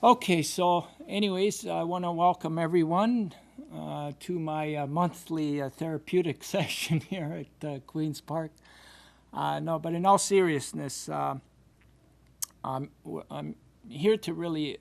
Okay, so anyways, I want to welcome everyone to my monthly therapeutic session here at Queens Park. No, but in all seriousness, I'm here to really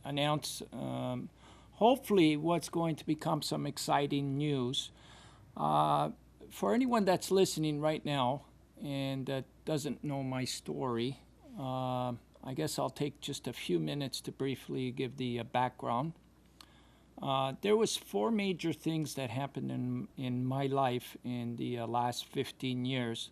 announce hopefully what's going to become some exciting news. For anyone that's listening right now and that doesn't know my story, I guess I'll take just a few minutes to briefly give the background. There was four major things that happened in my life in the last 15 years.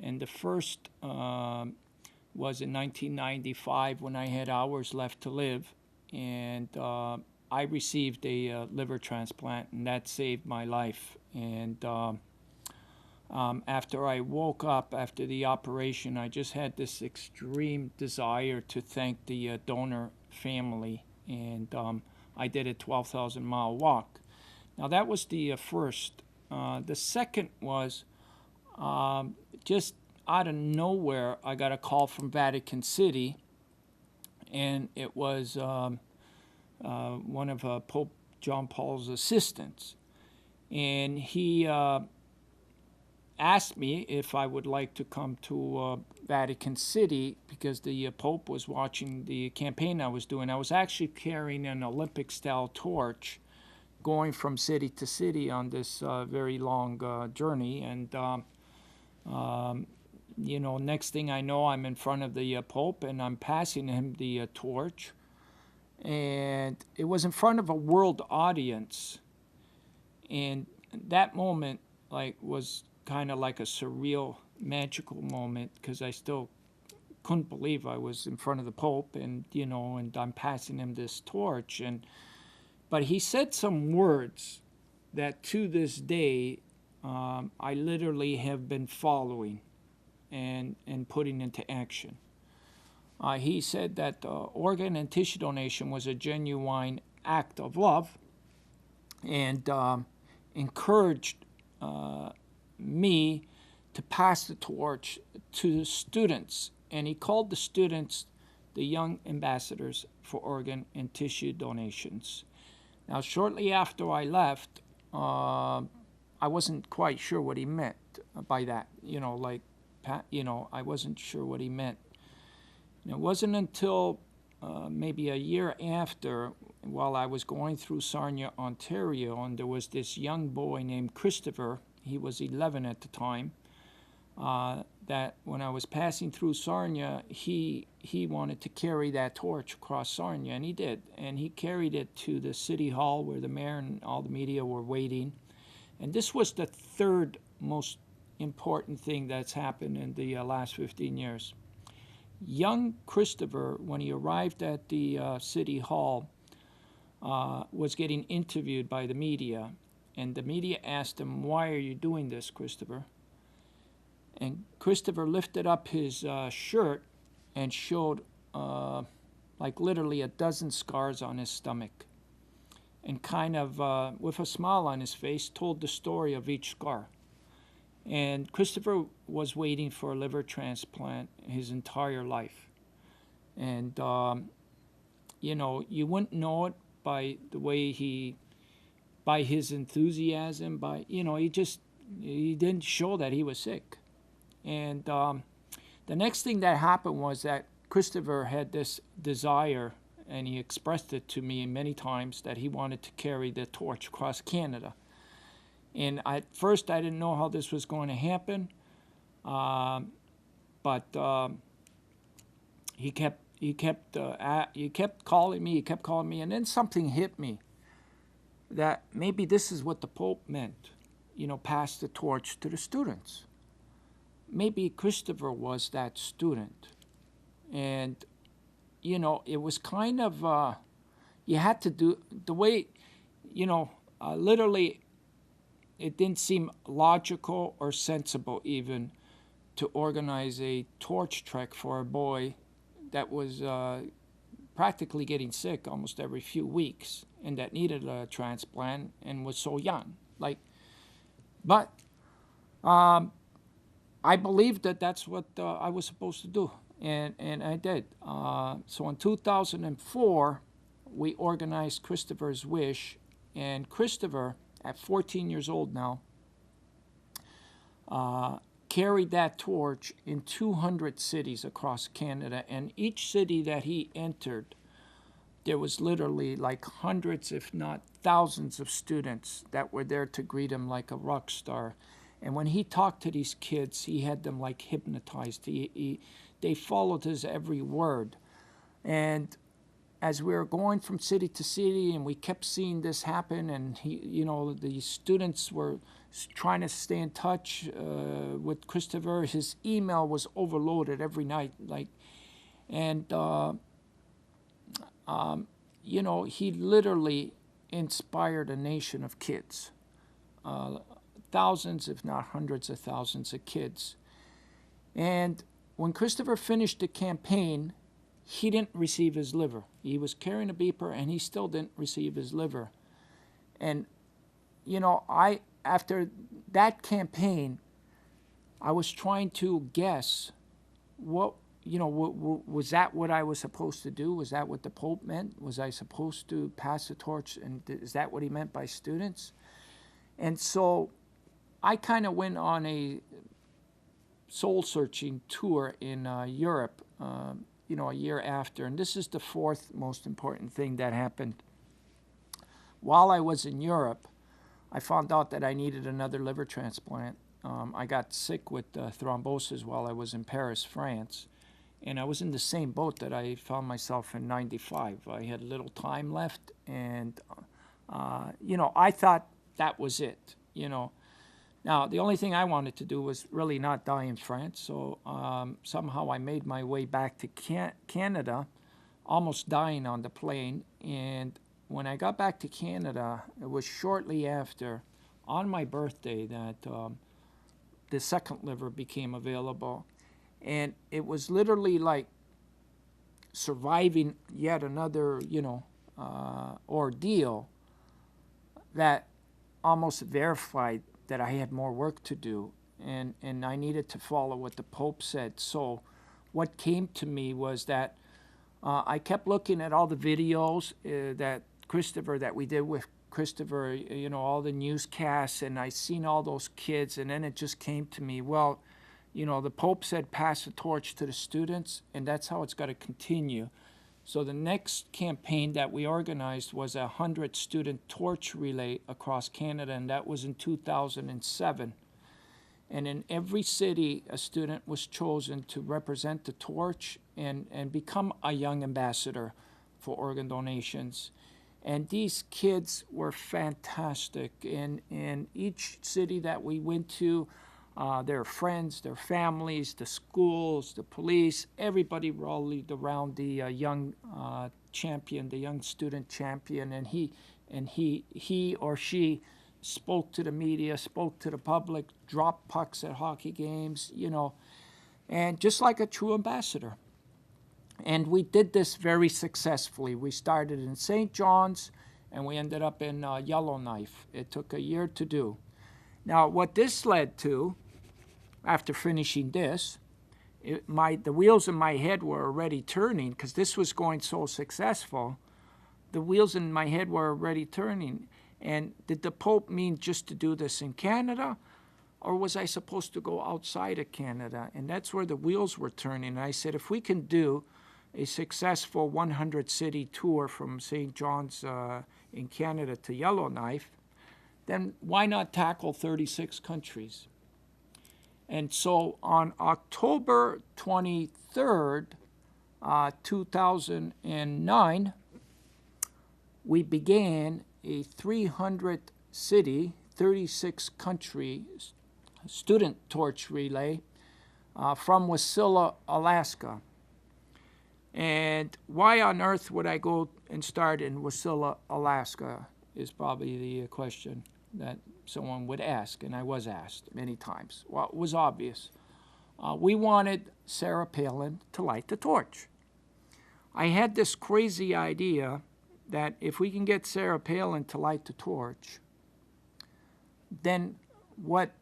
And the first was in 1995 when I had hours left to live. And I received a liver transplant, and that saved my life. And after I woke up after the operation, I just had this extreme desire to thank the donor family, and I did a 12,000-mile walk. Now, that was the first. The second was just out of nowhere, I got a call from Vatican City, and it was one of Pope John Paul's assistants. And he asked me if I would like to come to Vatican City because the Pope was watching the campaign I was doing. I was actually carrying an Olympic-style torch going from city to city on this very long journey. And, next thing I know, I'm in front of the Pope and I'm passing him the torch. And it was in front of a world audience. And that moment, was kind of like a surreal, magical moment because I still couldn't believe I was in front of the Pope, and and I'm passing him this torch. But he said some words that to this day I literally have been following and putting into action. He said that organ and tissue donation was a genuine act of love, and encouraged me to pass the torch to the students. And he called the students the young ambassadors for organ and tissue donations. Now, shortly after I left, I wasn't quite sure what he meant by that. I wasn't sure what he meant. And it wasn't until maybe a year after, while I was going through Sarnia, Ontario, and there was this young boy named Christopher. He was 11 at the time. That when I was passing through Sarnia, he wanted to carry that torch across Sarnia, and he did. And he carried it to the city hall where the mayor and all the media were waiting. And this was the third most important thing that's happened in the last 15 years. Young Christopher, when he arrived at the city hall, was getting interviewed by the media. And the media asked him, "Why are you doing this, Christopher?" And Christopher lifted up his shirt and showed literally a dozen scars on his stomach. And kind of, with a smile on his face, told the story of each scar. And Christopher was waiting for a liver transplant his entire life. And, you wouldn't know it by the way by his enthusiasm, he didn't show that he was sick. And the next thing that happened was that Christopher had this desire, and he expressed it to me many times, that he wanted to carry the torch across Canada. And at first I didn't know how this was going to happen, but he kept calling me, and then something hit me that maybe this is what the Pope meant, pass the torch to the students. Maybe Christopher was that student. And, it was kind of, you had to do the way, literally, it didn't seem logical or sensible even to organize a torch trek for a boy that was practically getting sick almost every few weeks and that needed a transplant and was so young. But I believed that that's what I was supposed to do. And I did. So in 2004, we organized Christopher's Wish, and Christopher, at 14 years old now, carried that torch in 200 cities across Canada. And each city that he entered, there was literally like hundreds, if not thousands, of students that were there to greet him like a rock star. And when he talked to these kids, he had them like hypnotized. They followed his every word. And as we were going from city to city, and we kept seeing this happen, and the students were trying to stay in touch with Christopher. His email was overloaded every night, and he literally inspired a nation of kids, thousands, if not hundreds of thousands of kids. And when Christopher finished the campaign, he didn't receive his liver. He was carrying a beeper, and he still didn't receive his liver. And, after that campaign, I was trying to guess was that what I was supposed to do? Was that what the Pope meant? Was I supposed to pass the torch? And is that what he meant by students? And so I kind of went on a soul-searching tour in Europe, a year after. And this is the fourth most important thing that happened. While I was in Europe, I found out that I needed another liver transplant. I got sick with thrombosis while I was in Paris, France. And I was in the same boat that I found myself in '95. I had little time left, and, I thought that was it, Now, the only thing I wanted to do was really not die in France, so somehow I made my way back to Canada, almost dying on the plane. And when I got back to Canada, it was shortly after, on my birthday, that the second liver became available. And it was literally like surviving yet another, ordeal that almost verified that I had more work to do, and I needed to follow what the Pope said. So what came to me was that I kept looking at all the videos that we did with Christopher, all the newscasts, and I seen all those kids, and then it just came to me, well, the Pope said pass the torch to the students, and that's how it's got to continue. So the next campaign that we organized was a 100-student torch relay across Canada, and that was in 2007. And in every city, a student was chosen to represent the torch and become a young ambassador for organ donations. And these kids were fantastic. In each city that we went to, their friends, their families, the schools, the police, everybody rallied around the young champion, the young student champion, and he or she spoke to the media, spoke to the public, dropped pucks at hockey games, and just like a true ambassador. And we did this very successfully. We started in St. John's, and we ended up in Yellowknife. It took a year to do. Now, what this led to, after finishing this, the wheels in my head were already turning, because this was going so successful. The wheels in my head were already turning. And did the Pope mean just to do this in Canada, or was I supposed to go outside of Canada? And that's where the wheels were turning. And I said, if we can do a successful 100-city tour from St. John's in Canada to Yellowknife, then why not tackle 36 countries? And so on October 23rd, 2009, we began a 300-city, 36-country student torch relay from Wasilla, Alaska. And why on earth would I go and start in Wasilla, Alaska is probably the question that someone would ask, and I was asked many times. Well, it was obvious. We wanted Sarah Palin to light the torch. I had this crazy idea that if we can get Sarah Palin to light the torch, then what